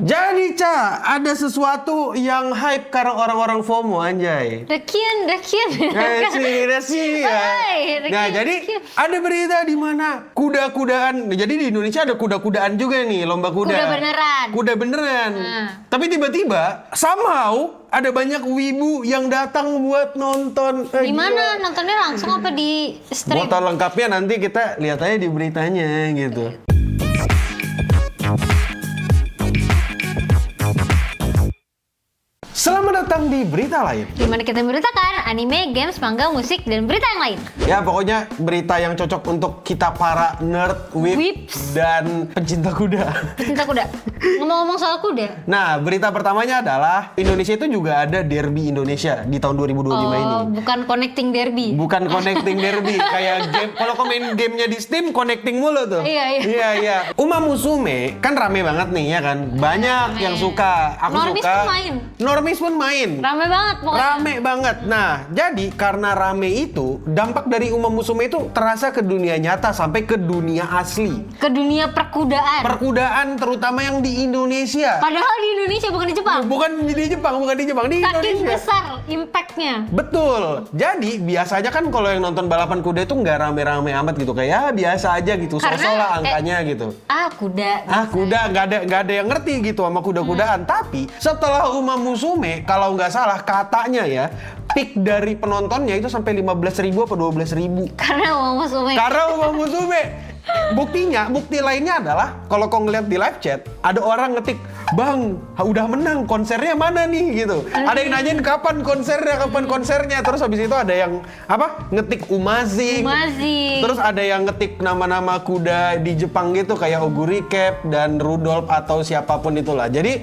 Jadi ada sesuatu yang hype karena orang-orang FOMO anjay. Rekian. Resi ya. Nah, jadi ada berita di mana kuda-kudaan. Jadi di Indonesia ada kuda-kudaan juga nih, lomba kuda. Kuda beneran. Tapi tiba-tiba somehow ada banyak wibu yang datang buat nonton. Di mana nontonnya langsung apa di stream? Foto lengkapnya nanti kita lihat aja di beritanya gitu. Selamat datang di berita lain. Di mana kita memberitakan anime, games, manga, musik, dan berita yang lain. Ya pokoknya berita yang cocok untuk kita para nerd, Whips. dan pencinta kuda. Pencinta kuda. Ngomong-ngomong soal kuda. Nah, berita pertamanya adalah Indonesia itu juga ada Derby Indonesia di tahun 2025 ini. Bukan connecting derby. Bukan connecting derby kayak game. Kalau kau main gamenya di Steam connecting mulu tuh. Iya. Uma Musume kan rame banget nih ya kan. Banyak yang suka. Aku Normis suka. pun main. Normis pun main. Rame banget pokoknya. Rame banget. Nah, jadi karena rame itu, dampak dari Uma Musume itu terasa ke dunia nyata sampai ke dunia asli. Ke dunia perkudaan. Perkudaan terutama yang di Indonesia. Padahal di Indonesia bukan di Jepang. Bukan di Jepang, di Saking Indonesia. besar impact-nya. Betul. Jadi biasanya kan kalau yang nonton balapan kuda itu nggak rame-rame amat gitu, kayak ya biasa aja gitu, sosok lah angkanya gitu. Kuda nggak ada yang ngerti gitu sama kuda-kudaan. Tapi setelah Uma Musume, kalau nggak salah katanya ya, peak dari penontonnya itu sampai 15.000 apa 12.000. Karena Uma Musume. Bukti lainnya adalah kalau kau ngeliat di live chat, ada orang ngetik, "Bang, udah menang, konsernya mana nih?" gitu. Ada yang nanyain kapan konsernya. Terus habis itu ada yang ngetik Umazi. Terus ada yang ngetik nama-nama kuda di Jepang gitu kayak Oguri Cap dan Rudolph atau siapapun itulah. Jadi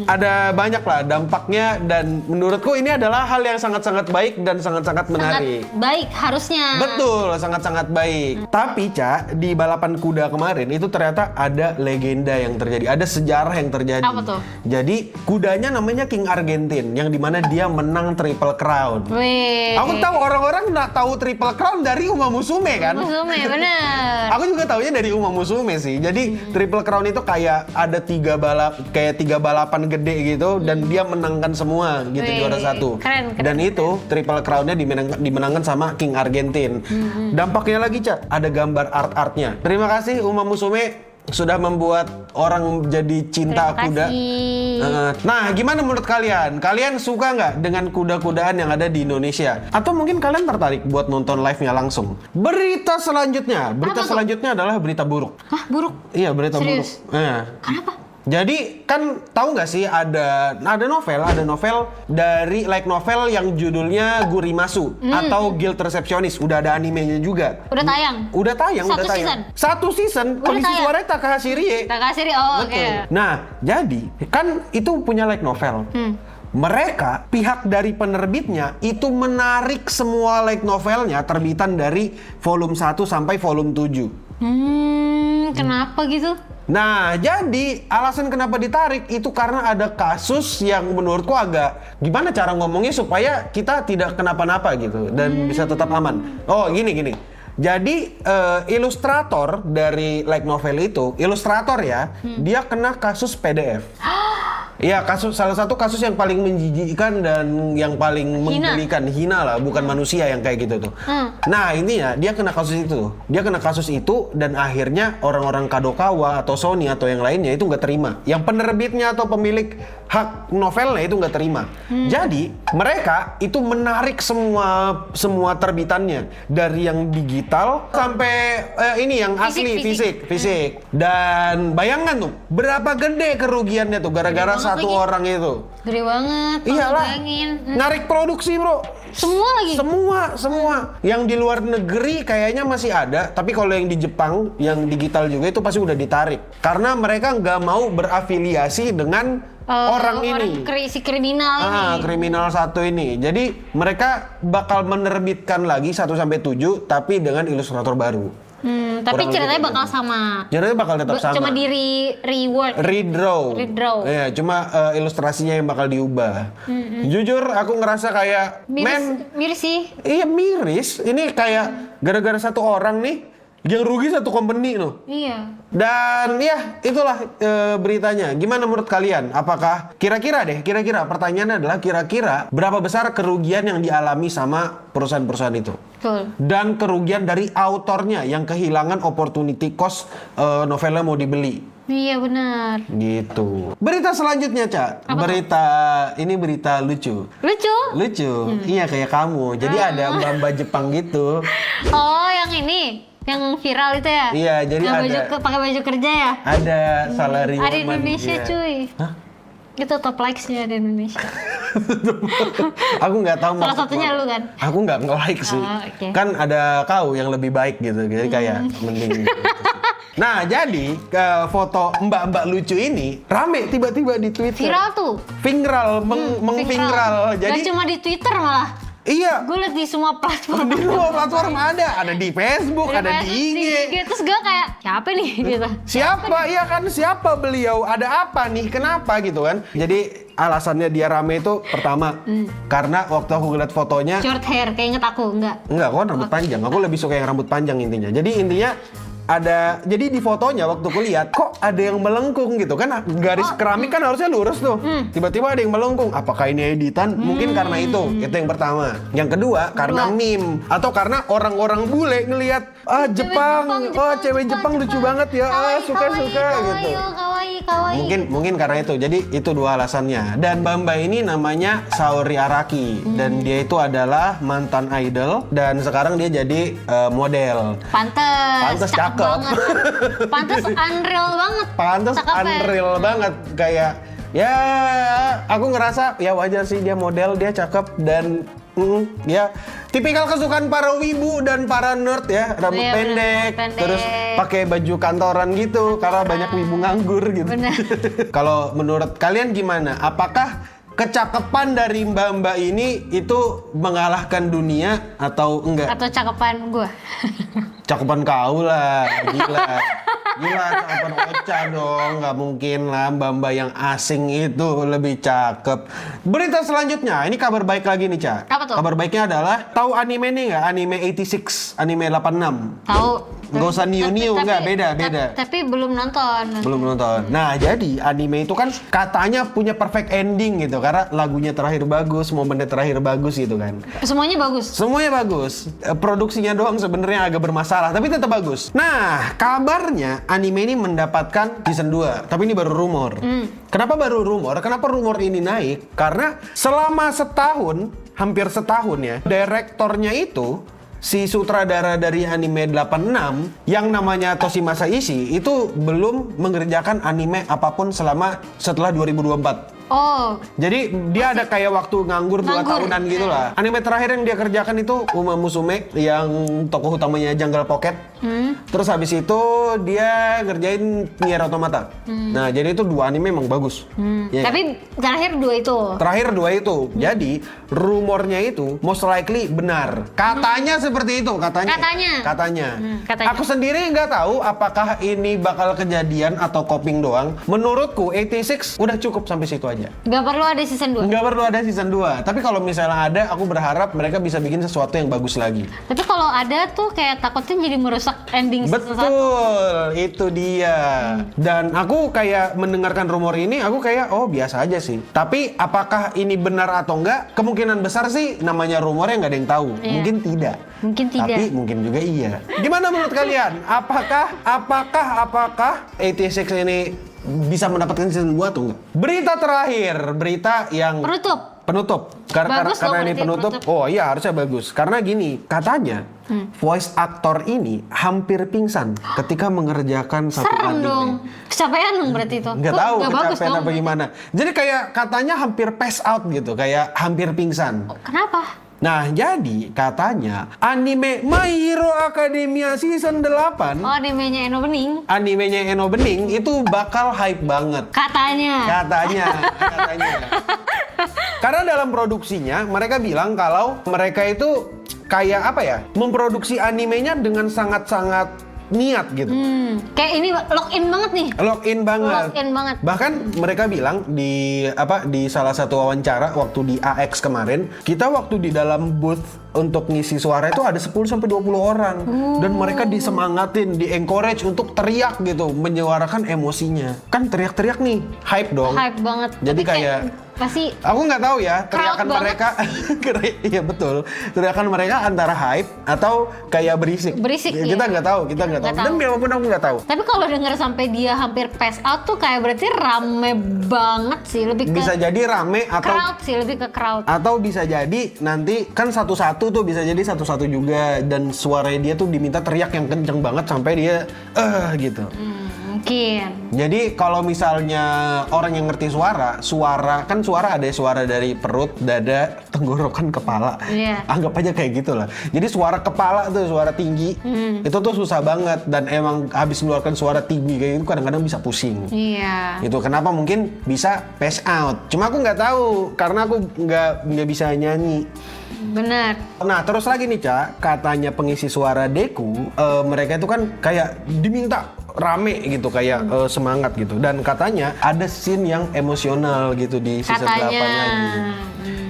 ada banyak lah dampaknya, dan menurutku ini adalah hal yang sangat-sangat baik dan sangat-sangat menarik. Sangat baik harusnya. Betul, sangat-sangat baik. Tapi di balapan kuda kemarin itu ternyata ada legenda yang terjadi, ada sejarah yang terjadi. Apa tuh? Jadi kudanya namanya King Argentine, yang dimana dia menang Triple Crown. Wih. Aku tahu orang-orang nggak tahu Triple Crown dari Uma Musume kan? Musume, bener. Aku juga taunya dari Uma Musume sih. Jadi Triple Crown itu kayak ada tiga balapan gede gitu, dan dia menangkan semua gitu. Wih, juara satu. Keren. Dan itu Triple Crown-nya dimenangkan sama King Argentine. Dampaknya lagi, Cak, ada gambar art-artnya. Terima kasih Uma Musume sudah membuat orang jadi cinta kuda. Nah, gimana menurut kalian? Kalian suka nggak dengan kuda-kudaan yang ada di Indonesia? Atau mungkin kalian tertarik buat nonton live-nya langsung? Berita selanjutnya adalah berita buruk. Hah, buruk? Iya, berita Serius? buruk. Kenapa? Jadi kan tahu nggak sih ada novel dari light novel yang judulnya Gurimasu atau Guild Receptionist. Udah ada animenya juga. Udah tayang. Satu season. Kondisi suaranya Takahashi Rie. Oke. Nah, jadi kan itu punya light novel. Mereka, pihak dari penerbitnya itu menarik semua light novelnya terbitan dari volume 1 sampai volume 7. Kenapa gitu? Nah, jadi alasan kenapa ditarik itu karena ada kasus yang menurutku agak gimana cara ngomongnya supaya kita tidak kenapa-napa gitu dan bisa tetap aman. Oh, gini. Jadi ilustrator dari light novel itu, dia kena kasus PDF. Iya, salah satu kasus yang paling menjijikkan dan yang paling menggelikan, hina lah, bukan manusia yang kayak gitu tuh. Nah, intinya dia kena kasus itu dan akhirnya orang-orang Kadokawa atau Sony atau yang lainnya itu nggak terima. Yang penerbitnya atau pemilik hak novelnya itu nggak terima. Jadi mereka itu menarik semua terbitannya dari yang digital sampai ini yang asli fisik. Dan bayangkan tuh berapa gede kerugiannya tuh gara-gara satu orang itu. Gede banget. Iyalah. Narik produksi, Bro. Semua lagi? Semua. Yang di luar negeri kayaknya masih ada, tapi kalau yang di Jepang, yang digital juga itu pasti udah ditarik. Karena mereka nggak mau berafiliasi dengan orang ini. Si kriminal ini. Kriminal satu ini. Jadi mereka bakal menerbitkan lagi 1-7 tapi dengan ilustrator baru. Tapi ceritanya bakal sama. Ceritanya bakal tetap sama. Cuma di redraw. Iya, cuma ilustrasinya yang bakal diubah. Jujur aku ngerasa kayak miris sih. Iya, miris. Ini kayak gara-gara satu orang nih Yang rugi satu company loh. Iya. Dan ya itulah beritanya. Gimana menurut kalian? Apakah kira-kira pertanyaannya adalah kira-kira berapa besar kerugian yang dialami sama perusahaan-perusahaan itu? Betul. Dan kerugian dari autornya yang kehilangan opportunity cost novelnya mau dibeli. Iya benar. Gitu. Berita selanjutnya, Ca. Ini berita lucu. Lucu? Iya kayak kamu. Jadi ada mbak-mbak Jepang gitu. Oh, yang ini. Yang viral itu ya? Iya, jadi yang pakai baju kerja ya? Ada salarywoman. Ada di Indonesia, iya. cuy. Hah? Itu top likes-nya di Indonesia. Aku nggak tahu. Salah satunya lu kan? Aku nggak nge-like sih. Oh, okay. Kan ada kau yang lebih baik gitu. Jadi kayak mending gitu. Nah, jadi foto mbak-mbak lucu ini rame tiba-tiba di Twitter. Viral tuh. Viral, mengviral. Jadi gak cuma di Twitter malah. iya. Gue liat di semua platform. Di semua platform ada di Facebook, ada di IG. Terus gue kayak siapa nih gitu. Siapa? Iya kan, siapa beliau? Ada apa nih? Kenapa gitu kan? Jadi alasannya dia rame itu pertama karena waktu aku ngeliat fotonya Short hair, kayak inget aku, enggak? enggak, aku kan rambut panjang. Aku lebih suka yang rambut panjang intinya. Jadi intinya jadi di fotonya waktu aku lihat kok ada yang melengkung gitu kan, garis keramik kan harusnya lurus tuh, tiba-tiba ada yang melengkung. Apakah ini editan? Mungkin karena itu yang pertama. Yang kedua karena meme atau karena orang-orang bule ngelihat Jepang, cewek Jepang lucu banget ya, suka-suka gitu. Kawaii. Mungkin karena itu. Jadi itu dua alasannya. Dan mbak ini namanya Saori Araki dan dia itu adalah mantan idol dan sekarang dia jadi model. Pantes cakep banget. Pantes unreal banget. Pantes unreal banget, kayak ya aku ngerasa ya wajar sih dia model, dia cakep dan ya tipikal kesukaan para wibu dan para nerd ya, rambut pendek, terus pakai baju kantoran gitu karena banyak wibu nganggur gitu. Kalau menurut kalian gimana? Apakah kecakapan dari mbak-mbak ini itu mengalahkan dunia atau enggak? Atau cakepan gue? Cakepan kau lah, gila. Gila, cakepan Ocha dong. Nggak mungkin lah mbak-mbak yang asing itu lebih cakep. Berita selanjutnya, ini kabar baik lagi nih, Ca. Apa tuh? Kabar baiknya adalah, tahu anime nih nggak? Anime 86, anime 86. Tahu. Nggak usah niu-niu, nggak, beda. Tapi belum nonton. Belum nonton. Nah, jadi anime itu kan katanya punya perfect ending gitu. Karena lagunya terakhir bagus, momennya terakhir bagus gitu kan. Semuanya bagus? Semuanya bagus. Produksinya doang sebenarnya agak bermasalah, tapi tetap bagus. Nah, kabarnya anime ini mendapatkan season 2. Tapi ini baru rumor. Kenapa baru rumor? Kenapa rumor ini naik? Karena selama setahun, hampir setahun ya, direktornya itu si sutradara dari anime 86 yang namanya Toshimasa Ishii itu belum mengerjakan anime apapun setelah 2024. Oh. Jadi dia ada kayak waktu nganggur 2 tahunan gitu lah. Anime terakhir yang dia kerjakan itu Uma Musume yang tokoh utamanya Jungle Pocket. Terus habis itu dia ngerjain Nier Automata. Nah, jadi itu 2 anime emang bagus. Ya. Tapi terakhir 2 itu. Terakhir 2 itu. Jadi rumornya itu most likely benar. Katanya seperti itu, katanya. Katanya. Aku sendiri nggak tahu apakah ini bakal kejadian atau coping doang. Menurutku 86 udah cukup sampai situ aja. Gak perlu ada season 2? Nggak perlu ada season 2. Tapi kalau misalnya ada, aku berharap mereka bisa bikin sesuatu yang bagus lagi. Tapi kalau ada tuh kayak takutnya jadi merusak ending season 1. Betul, itu dia. Dan aku kayak mendengarkan rumor ini, aku kayak, oh biasa aja sih. Tapi apakah ini benar atau enggak? Kemungkinan besar sih namanya rumornya nggak ada yang tahu. Iya. Mungkin tidak. Mungkin tidak. Tapi mungkin juga iya. Gimana menurut kalian? Apakah 86 ini bisa mendapatkan season 2 atau enggak? Berita terakhir, berita yang penutup. Karena ini penutup. Oh iya, harusnya bagus. Karena gini, katanya voice actor ini hampir pingsan ketika mengerjakan satu Serem anime. dong. Kecapean dong berarti itu. Nggak tahu bagus kecapean dong apa gimana. Jadi kayak katanya hampir pass out gitu, kayak hampir pingsan. Kenapa? Nah, jadi katanya anime My Hero Academia season 8, animenya Eno Bening itu bakal hype banget. Katanya. Karena dalam produksinya mereka bilang kalau mereka itu kayak apa ya? Memproduksi animenya dengan sangat-sangat niat gitu. Kayak ini lock in banget nih. Login banget. Login banget. Bahkan mereka bilang di salah satu wawancara waktu di AX kemarin, kita waktu di dalam booth untuk ngisi suara itu ada 10 sampai 20 orang dan mereka disemangatin, di-encourage untuk teriak gitu, menyuarakan emosinya. Kan teriak-teriak nih, hype dong. Hype banget. Jadi Tapi kayak pasti aku nggak tahu ya teriakan banget. mereka. Iya betul. Teriakan mereka antara hype atau kayak berisik. Berisik, Kita iya. nggak tahu, kita nggak tahu. Nggak Dan tahu. biarpun aku nggak tahu. Tapi kalau denger sampai dia hampir pass out tuh kayak berarti rame banget sih, lebih ke Bisa jadi rame crowd sih, lebih ke crowd. atau bisa jadi nanti kan satu-satu tuh bisa jadi satu-satu juga dan suaranya dia tuh diminta teriak yang kenceng banget sampai dia gitu. Mungkin. Jadi kalau misalnya orang yang ngerti suara kan suara ada suara dari perut, dada, tenggorokan, kepala. Iya. Anggap aja kayak gitulah. Jadi suara kepala tuh suara tinggi itu tuh susah banget dan emang habis mengeluarkan suara tinggi kayak gitu kadang-kadang bisa pusing. Iya. Itu kenapa mungkin bisa pass out. Cuma aku nggak tahu karena aku nggak bisa nyanyi. Bener. Nah terus lagi nih Ca, katanya pengisi suara Deku, mereka itu kan kayak diminta rame gitu kayak semangat gitu dan katanya ada scene yang emosional gitu di season 8 Katanya. lagi.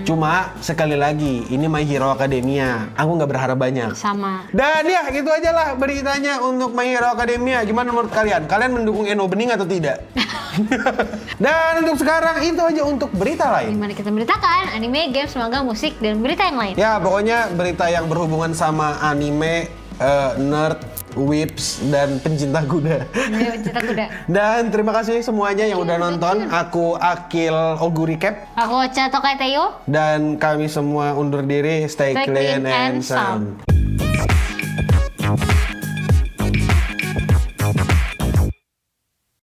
Cuma sekali lagi ini My Hero Academia, aku nggak berharap banyak. Sama. Dan ya gitu aja lah beritanya untuk My Hero Academia. Gimana menurut kalian? Kalian mendukung Eno Bening atau tidak? Dan untuk sekarang itu aja untuk berita lain. Dimana kita memberitakan anime, games, manga, musik, dan berita yang lain. Ya pokoknya berita yang berhubungan sama anime, nerd, whips, dan pencinta kuda. Ini pencinta kuda. Dan terima kasih semuanya yang udah nonton. Aku Akil Oguri Cap. Aku Ocha Tokai Teo. Dan kami semua undur diri. Stay Stay clean clean and and sound.